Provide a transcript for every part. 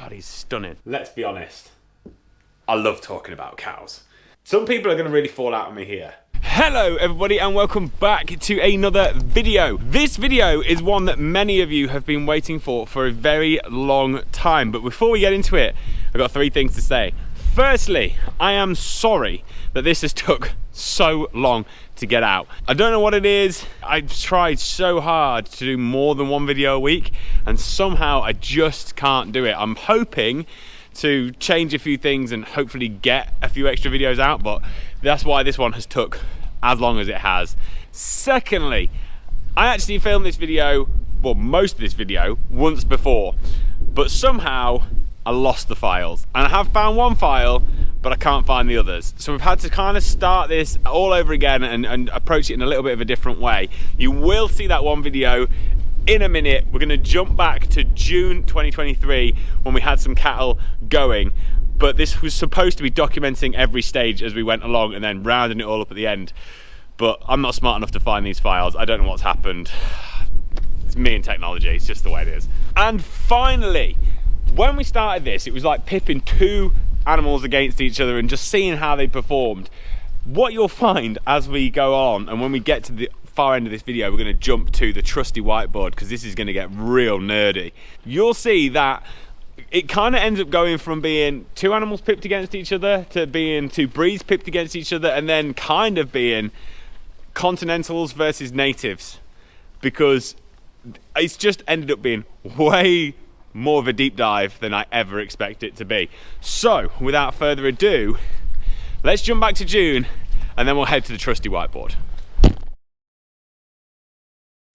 God, he's stunning. Let's be honest. I love talking about cows. Some people are going to really fall out on me here. Hello everybody and welcome back to another video. This video is one that many of you have been waiting for a very long time. But before we get into it, I've got three things to say. Firstly, I am sorry that this has took so long to get out. I don't know what it is. I've tried so hard to do more than one video a week and somehow I just can't do it. I'm hoping to change a few things and hopefully get a few extra videos out, but that's why this one has took as long as it has. Secondly, I actually filmed this video, well, most of this video, once before, but somehow I lost the files. And I have found one file, but I can't find the others. So we've had to kind of start this all over again and approach it in a little bit of a different way. You will see that one video in a minute. We're gonna jump back to June 2023 when we had some cattle going, but this was supposed to be documenting every stage as we went along and then rounding it all up at the end. But I'm not smart enough to find these files. I don't know what's happened. It's me and technology, it's just the way it is. And finally, when we started this, it was like pipping two animals against each other and just seeing how they performed. What you'll find as we go on, and when we get to the far end of this video, we're going to jump to the trusty whiteboard because this is going to get real nerdy. You'll see that it kind of ends up going from being two animals pipped against each other to being two breeds pipped against each other, and then kind of being Continentals versus natives, because it's just ended up being way more of a deep dive than I ever expected it to be. So without further ado, let's jump back to June and then we'll head to the trusty whiteboard.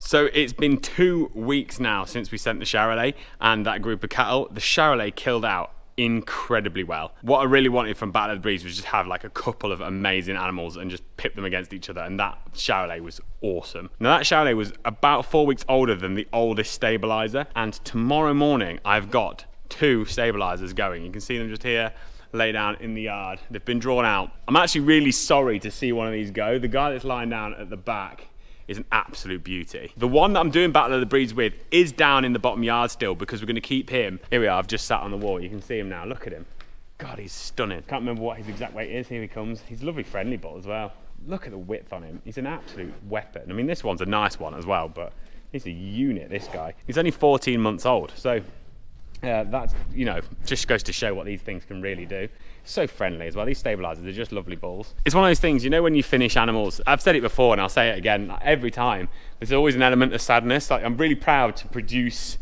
So it's been 2 weeks now since we sent the Charolais and that group of cattle. The Charolais killed out incredibly well. What I really wanted from Battle of the Breeds was just have like a couple of amazing animals and just pip them against each other, and that Charolais was awesome. Now that Charolais was about 4 weeks older than the oldest stabilizer, and tomorrow morning I've got 2 stabilizers going. You can see them just here, lay down in the yard. They've been drawn out. I'm actually really sorry to see one of these go. The guy that's lying down at the back is an absolute beauty. The one that I'm doing Battle of the Breeds with is down in the bottom yard still because we're going to keep him. Here we are, I've just sat on the wall. You can see him now, look at him. God, he's stunning. Can't remember what his exact weight is. Here he comes. He's a lovely friendly bull as well. Look at the width on him. He's an absolute weapon. I mean, this one's a nice one as well, but he's a unit, this guy. He's only 14 months old, so that's, you know, just goes to show what these things can really do. So friendly as well. These stabilizers are just lovely bulls. It's one of those things, you know, when you finish animals, I've said it before and I'll say it again, like every time, there's always an element of sadness. Like, I'm really proud to produce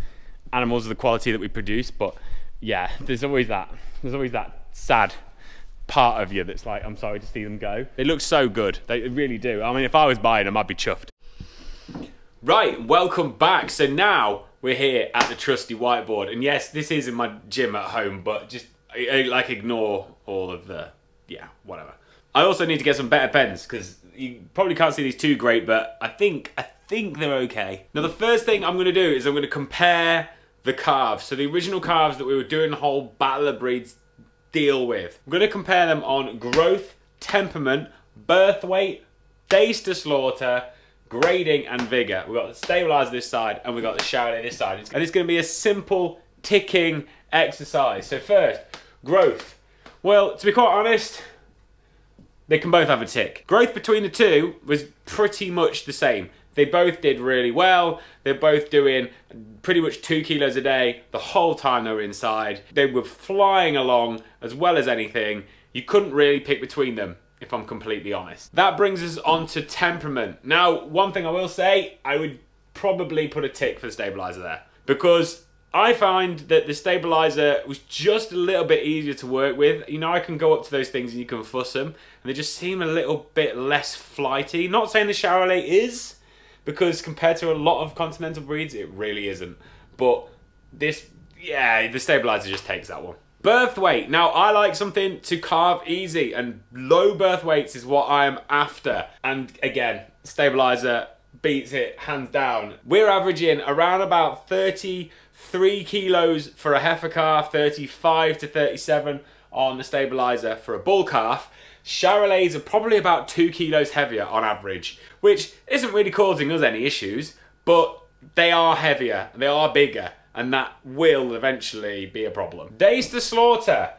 animals of the quality that we produce, but yeah, there's always that sad part of you that's like, I'm sorry to see them go. They look so good, they really do. I mean, if I was buying them, I'd be chuffed. Right, welcome back. So now we're here at the trusty whiteboard, and yes, this is in my gym at home, but just like ignore all of the, yeah, whatever. I also need to get some better pens because you probably can't see these too great, but I think they're okay. Now the first thing I'm going to do is I'm going to compare the calves. So the original calves that we were doing the whole Battle of Breeds deal with. I'm going to compare them on growth, temperament, birth weight, days to slaughter, grading and vigor. We've got the stabilizer this side and we've got the Charolais this side. And it's going to be a simple ticking exercise. So first, growth. Well, to be quite honest, they can both have a tick. Growth between the two was pretty much the same. They both did really well. They're both doing pretty much 2 kilos a day the whole time they were inside. They were flying along as well as anything. You couldn't really pick between them, if I'm completely honest. That brings us on to temperament. Now, one thing I will say, I would probably put a tick for the stabilizer there, because I find that the stabilizer was just a little bit easier to work with. You know, I can go up to those things and you can fuss them, and they just seem a little bit less flighty. Not saying the Charolais is, because compared to a lot of Continental breeds, it really isn't. But this, yeah, the stabilizer just takes that one. Birth weight. Now, I like something to carve easy, and low birth weights is what I am after. And again, stabilizer beats it hands down. We're averaging around about 33 kilos for a heifer calf, 35 to 37 on the stabilizer for a bull calf. Charolais are probably about 2 kilos heavier on average, which isn't really causing us any issues, but they are heavier, they are bigger, and that will eventually be a problem. Days to slaughter.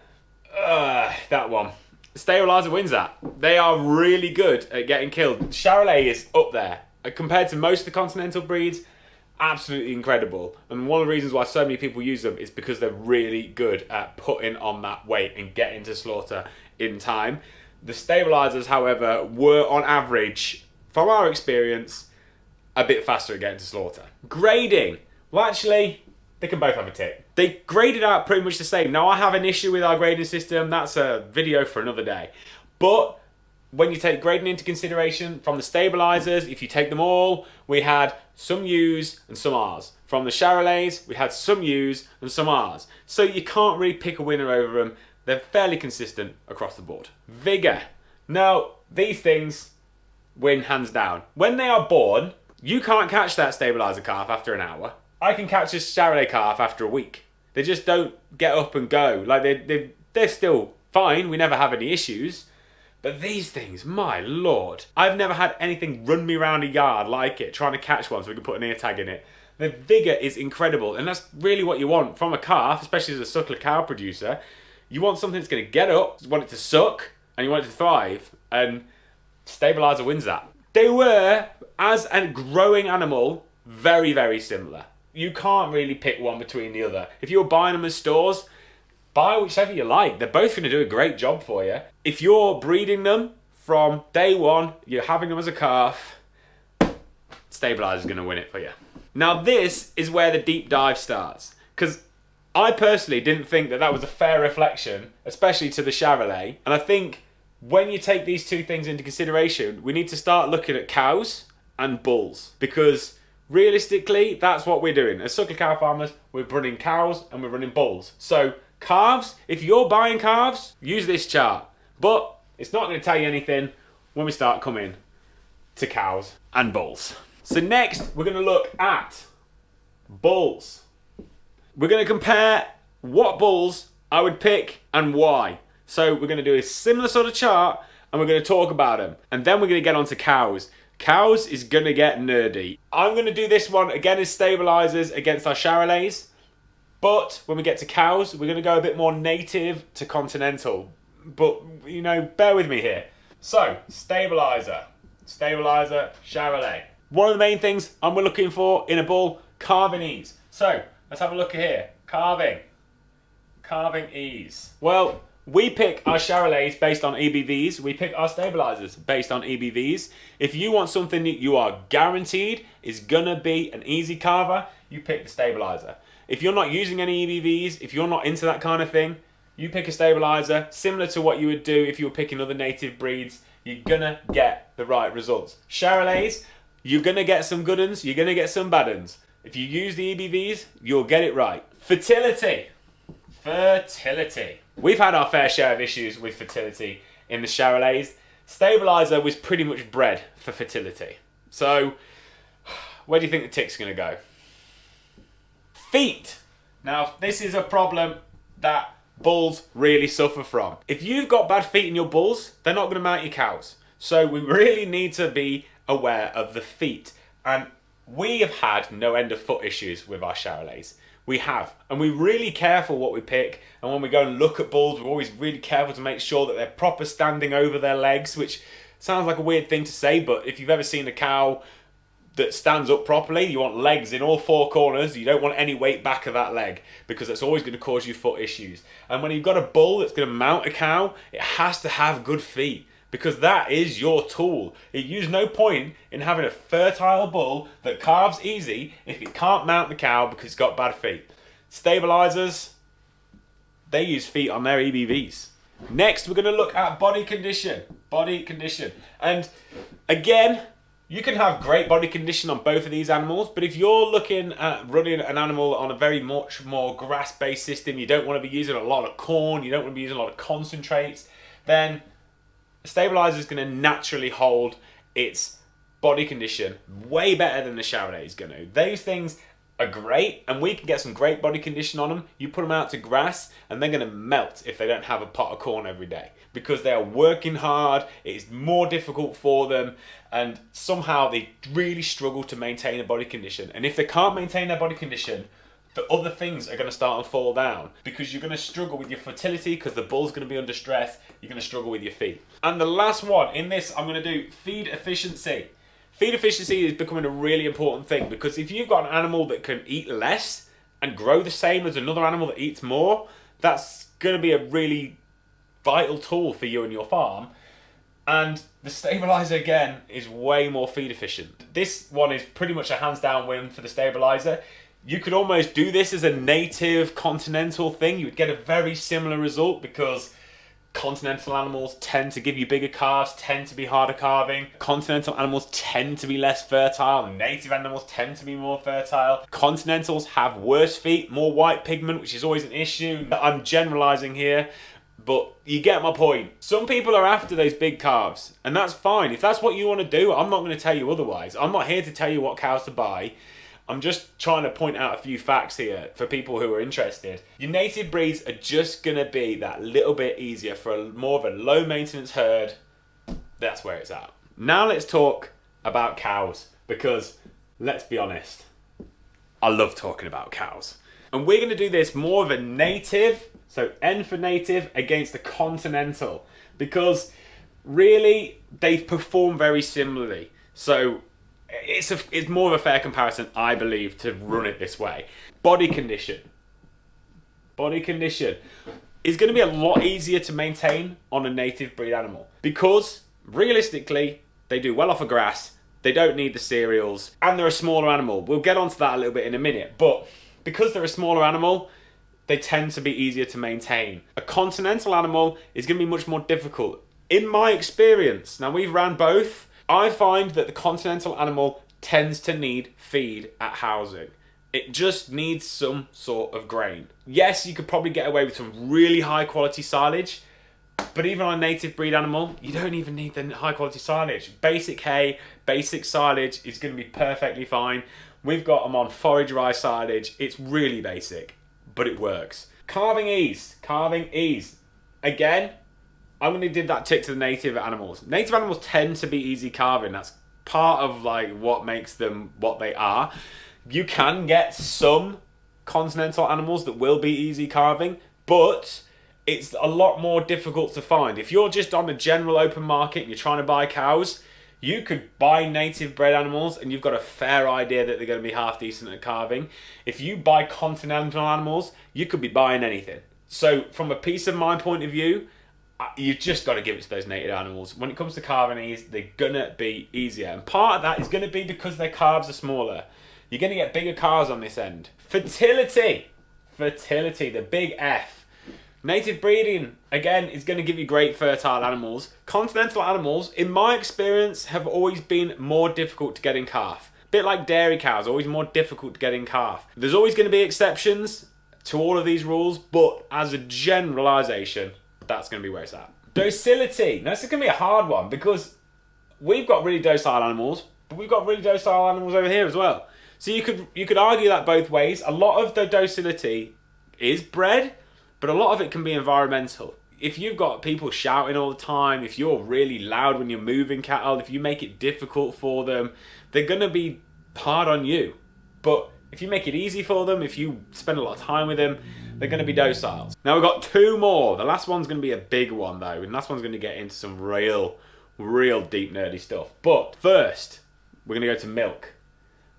That one. Stabilizer wins that. They are really good at getting killed. Charolais is up there. Compared to most of the Continental breeds, absolutely incredible. And one of the reasons why so many people use them is because they're really good at putting on that weight and getting to slaughter in time. The stabilizers, however, were on average, from our experience, a bit faster at getting to slaughter. Grading. Well, actually, they can both have a tick. They graded out pretty much the same. Now, I have an issue with our grading system. That's a video for another day. But when you take grading into consideration, from the stabilizers, if you take them all, we had some U's and some R's. From the Charolais, we had some U's and some R's. So you can't really pick a winner over them. They're fairly consistent across the board. Vigor. Now, these things win hands down. When they are born, you can't catch that stabilizer calf after an hour. I can catch a Charolais calf after a week. They just don't get up and go. Like, they're still fine. We never have any issues. But these things, my lord. I've never had anything run me around a yard like it, trying to catch one so we can put an ear tag in it. The vigour is incredible, and that's really what you want from a calf, especially as a suckler cow producer. You want something that's going to get up, you want it to suck, and you want it to thrive, and Stabilizer wins that. They were, as a growing animal, very, very similar. You can't really pick one between the other. If you're buying them as stores, buy whichever you like. They're both going to do a great job for you. If you're breeding them from day one, you're having them as a calf, Stabilizer's going to win it for you. Now this is where the deep dive starts, because I personally didn't think that that was a fair reflection, especially to the Charolais. And I think when you take these two things into consideration, we need to start looking at cows and bulls, because realistically, that's what we're doing. As suckler cow farmers, we're running cows and we're running bulls. So calves, if you're buying calves, use this chart. But it's not going to tell you anything when we start coming to cows and bulls. So next, we're going to look at bulls. We're going to compare what bulls I would pick and why. So we're going to do a similar sort of chart and we're going to talk about them. And then we're going to get on to cows. Cows is going to get nerdy. I'm going to do this one again as stabilizers against our Charolais. But when we get to cows, we're going to go a bit more native to Continental. But, you know, bear with me here. So, stabilizer, Charolais. One of the main things I'm looking for in a bull, calving ease. So, let's have a look here. Calving ease. Well, we pick our Charolais based on EBVs. We pick our stabilizers based on EBVs. If you want something that you are guaranteed is gonna be an easy carver, you pick the stabilizer. If you're not using any EBVs, if you're not into that kind of thing, you pick a stabilizer similar to what you would do if you were picking other native breeds. You're gonna get the right results. Charolais, you're gonna get some good uns, you're gonna get some bad uns. If you use the EBVs, you'll get it right. Fertility. We've had our fair share of issues with fertility in the Charolais. Stabilizer was pretty much bred for fertility. So, where do you think the tick's gonna go? Feet. Now, this is a problem that bulls really suffer from. If you've got bad feet in your bulls, they're not gonna mount your cows. So we really need to be aware of the feet. And we have had no end of foot issues with our Charolais. We have. And we're really careful what we pick. And when we go and look at bulls, we're always really careful to make sure that they're proper standing over their legs, which sounds like a weird thing to say, but if you've ever seen a cow that stands up properly, you want legs in all four corners. You don't want any weight back of that leg, because that's always going to cause you foot issues. And when you've got a bull that's going to mount a cow, it has to have good feet, because that is your tool. There's no point in having a fertile bull that calves easy if it can't mount the cow because it's got bad feet. Stabilizers, they use feet on their EBVs. Next, we're going to look at body condition. And again, you can have great body condition on both of these animals, but if you're looking at running an animal on a very much more grass-based system, you don't want to be using a lot of corn, you don't want to be using a lot of concentrates, then the stabilizer is going to naturally hold its body condition way better than the Charolais is going to. Those things are great, and we can get some great body condition on them. You put them out to grass, and they're going to melt if they don't have a pot of corn every day, because they are working hard. It's more difficult for them, and somehow they really struggle to maintain a body condition. And if they can't maintain their body condition, the other things are going to start and fall down because you're going to struggle with your fertility because the bull's going to be under stress. You're going to struggle with your feet. And the last one in this, I'm going to do feed efficiency. Feed efficiency is becoming a really important thing because if you've got an animal that can eat less and grow the same as another animal that eats more, that's going to be a really vital tool for you and your farm. And the stabilizer, again, is way more feed efficient. This one is pretty much a hands down win for the stabilizer. You could almost do this as a native Continental thing. You would get a very similar result because Continental animals tend to give you bigger calves, tend to be harder calving. Continental animals tend to be less fertile. Native animals tend to be more fertile. Continentals have worse feet, more white pigment, which is always an issue. I'm generalizing here, but you get my point. Some people are after those big calves, and that's fine. If that's what you want to do, I'm not going to tell you otherwise. I'm not here to tell you what cows to buy. I'm just trying to point out a few facts here for people who are interested. Your native breeds are just going to be that little bit easier for more of a low maintenance herd. That's where it's at. Now let's talk about cows, because let's be honest, I love talking about cows. And we're going to do this more of a native, so N for native, against the Continental, because really they perform very similarly. So it's more of a fair comparison, I believe, to run it this way. Body condition is going to be a lot easier to maintain on a native breed animal because realistically they do well off of grass, they don't need the cereals, and they're a smaller animal. We'll get onto that a little bit in a minute, but because they're a smaller animal, they tend to be easier to maintain. A Continental animal is going to be much more difficult. In my experience, now we've ran both, I find that the Continental animal tends to need feed at housing. It just needs some sort of grain. Yes, you could probably get away with some really high quality silage, but even on a native breed animal, you don't even need the high quality silage. Basic hay, basic silage is going to be perfectly fine. We've got them on forage rye silage. It's really basic, but it works. Calving ease. Again, I'm going to give that tick to the native animals. Native animals tend to be easy calving. That's part of like what makes them what they are. You can get some Continental animals that will be easy calving, but it's a lot more difficult to find. If you're just on a general open market and you're trying to buy cows, you could buy native bred animals and you've got a fair idea that they're going to be half decent at calving. If you buy Continental animals, you could be buying anything. So from a peace of mind point of view, you've just got to give it to those native animals. When it comes to calving ease, they're going to be easier. And part of that is going to be because their calves are smaller. You're going to get bigger calves on this end. Fertility, the big F. Native breeding, again, is going to give you great fertile animals. Continental animals, in my experience, have always been more difficult to get in calf. A bit like dairy cows, always more difficult to get in calf. There's always going to be exceptions to all of these rules, but as a generalisation, that's going to be where it's at. Docility. Now, this is going to be a hard one because we've got really docile animals, but we've got really docile animals over here as well. So you could argue that both ways. A lot of the docility is bred, but a lot of it can be environmental. If you've got people shouting all the time, if you're really loud when you're moving cattle, if you make it difficult for them, they're going to be hard on you. But if you make it easy for them, if you spend a lot of time with them, they're going to be docile. Now we've got two more. The last one's going to be a big one though, and the last one's going to get into some real deep nerdy stuff. But first, we're going to go to milk.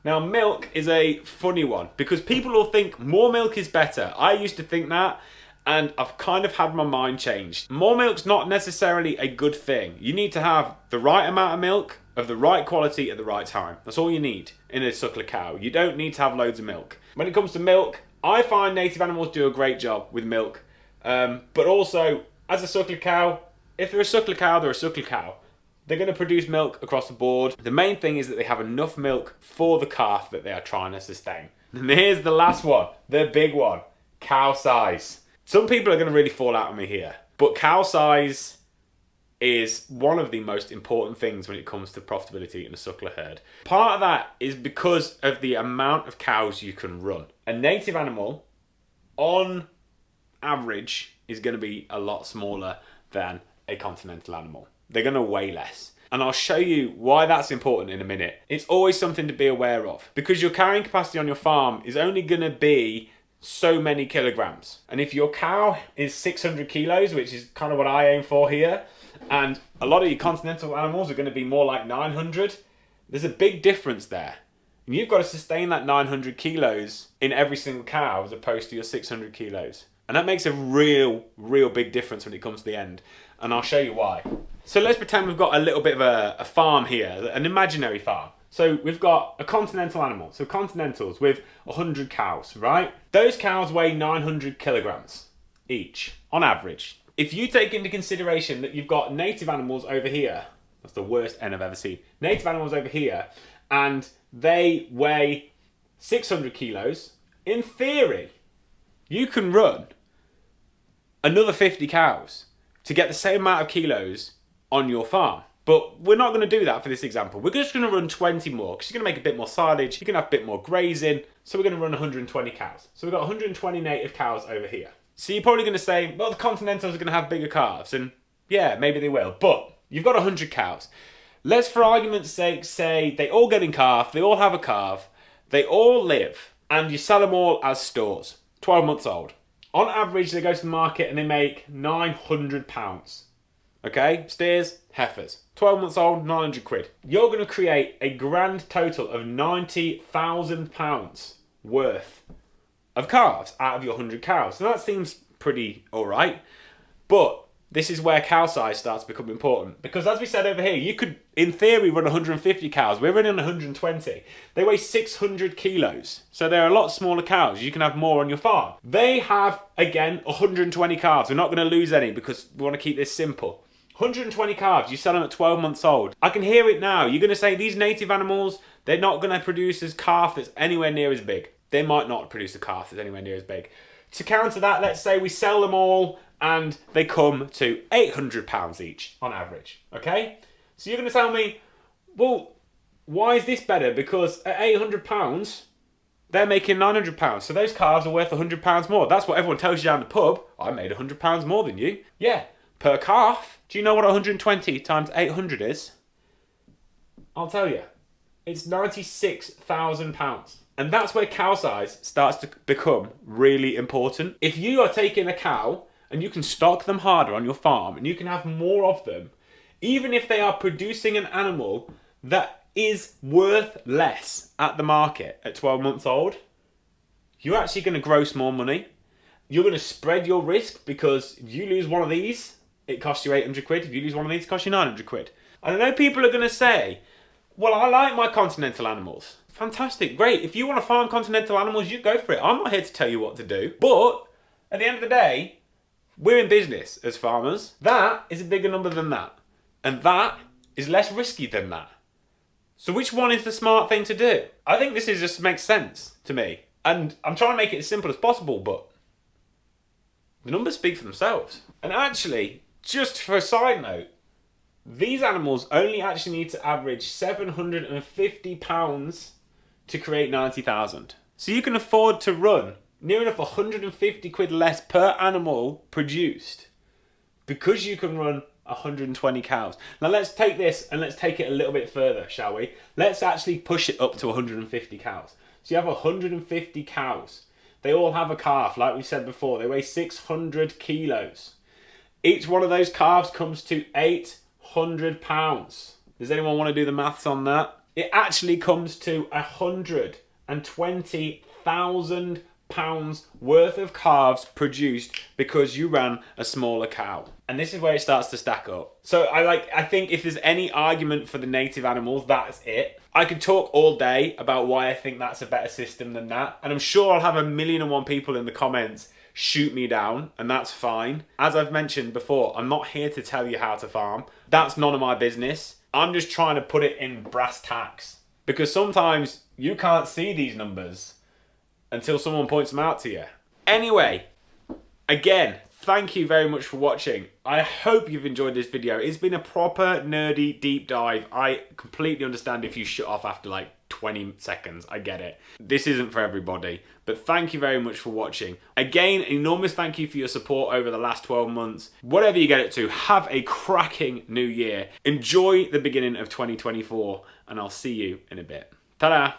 Now milk is a funny one because people will think more milk is better. I used to think that, and I've kind of had my mind changed. More milk's not necessarily a good thing. You need to have the right amount of milk of the right quality at the right time. That's all you need in a suckler cow. You don't need to have loads of milk. When it comes to milk, I find native animals do a great job with milk. But also, as a suckler cow, if they're a suckler cow, they're a suckler cow. They're going to produce milk across the board. The main thing is that they have enough milk for the calf that they are trying to sustain. And here's the last one, the big one, cow size. Some people are going to really fall out on me here, but cow size is one of the most important things when it comes to profitability in a suckler herd. Part of that is because of the amount of cows you can run. A native animal, on average, is going to be a lot smaller than a continental animal. They're going to weigh less. And I'll show you why that's important in a minute. It's always something to be aware of, because your carrying capacity on your farm is only gonna be so many kilograms. And if your cow is 600 kilos, which is kind of what I aim for here, and a lot of your continental animals are gonna be more like 900, there's a big difference there. And you've got to sustain that 900 kilos in every single cow as opposed to your 600 kilos. And that makes a real big difference when it comes to the end. And I'll show you why. So let's pretend we've got a little bit of a farm here, an imaginary farm. So we've got a continental animal. So continentals with 100 cows, right? Those cows weigh 900 kilograms each, on average. If you take into consideration that you've got native animals over here, that's the worst N I've ever seen. Native animals over here, and they weigh 600 kilos. In theory, you can run another 50 cows to get the same amount of kilos on your farm. But we're not going to do that for this example. We're just going to run 20 more because you're going to make a bit more silage. You can have a bit more grazing. So we're going to run 120 cows. So we've got 120 native cows over here. So you're probably going to say, well, the Continentals are going to have bigger calves. And yeah, maybe they will. But you've got 100 cows. Let's, for argument's sake, say they all get in calf, they all have a calf, they all live, and you sell them all as stores, 12 months old. On average, they go to the market and they make £900. Okay, steers, heifers, 12 months old, 900 quid. You're going to create a grand total of £90,000 worth of calves out of your 100 cows. So that seems pretty all right, but this is where cow size starts to become important. Because as we said over here, you could, in theory, run 150 cows. We're running 120. They weigh 600 kilos. So they're a lot smaller cows. You can have more on your farm. They have, again, 120 calves. We're not going to lose any because we want to keep this simple. 120 calves, you sell them at 12 months old. I can hear it now. You're going to say these native animals, they're not going to produce a calf that's anywhere near as big. They might not produce a calf that's anywhere near as big. To counter that, let's say we sell them all and they come to £800 each on average, okay? So you're going to tell me, well, why is this better? Because at £800, they're making £900. So those calves are worth £100 more. That's what everyone tells you down the pub. I made £100 more than you. Yeah, per calf. Do you know what 120 times 800 is? I'll tell you. It's £96,000. And that's where cow size starts to become really important. If you are taking a cow and you can stock them harder on your farm and you can have more of them, even if they are producing an animal that is worth less at the market at 12 months old, you're actually going to gross more money. You're going to spread your risk because if you lose one of these, it costs you 800 quid. If you lose one of these, it costs you 900 quid. And I know people are going to say, well, I like my continental animals. Fantastic, great. If you want to farm continental animals, you go for it. I'm not here to tell you what to do. But at the end of the day, we're in business as farmers. That is a bigger number than that. And that is less risky than that. So which one is the smart thing to do? I think this is just makes sense to me. And I'm trying to make it as simple as possible, but the numbers speak for themselves. And actually, just for a side note, these animals only actually need to average £750 to create 90,000. So you can afford to run near enough 150 quid less per animal produced because you can run 120 cows. Now let's take this and let's take it a little bit further, shall we? Let's actually push it up to 150 cows. So you have 150 cows. They all have a calf, like we said before. They weigh 600 kilos. Each one of those calves comes to £800. Does anyone want to do the maths on that? It actually comes to £120,000 worth of calves produced because you ran a smaller cow. And this is where it starts to stack up. So I think if there's any argument for the native animals, that's it. I could talk all day about why I think that's a better system than that. And I'm sure I'll have 1,000,001 people in the comments shoot me down, and that's fine. As I've mentioned before, I'm not here to tell you how to farm. That's none of my business. I'm just trying to put it in brass tacks. Because sometimes you can't see these numbers until someone points them out to you. Anyway, again, thank you very much for watching. I hope you've enjoyed this video. It's been a proper nerdy deep dive. I completely understand if you shut off after like 20 seconds. I get it. This isn't for everybody, but thank you very much for watching. Again, enormous thank you for your support over the last 12 months. Whatever you get it to, have a cracking new year. Enjoy the beginning of 2024, and I'll see you in a bit. Ta-da!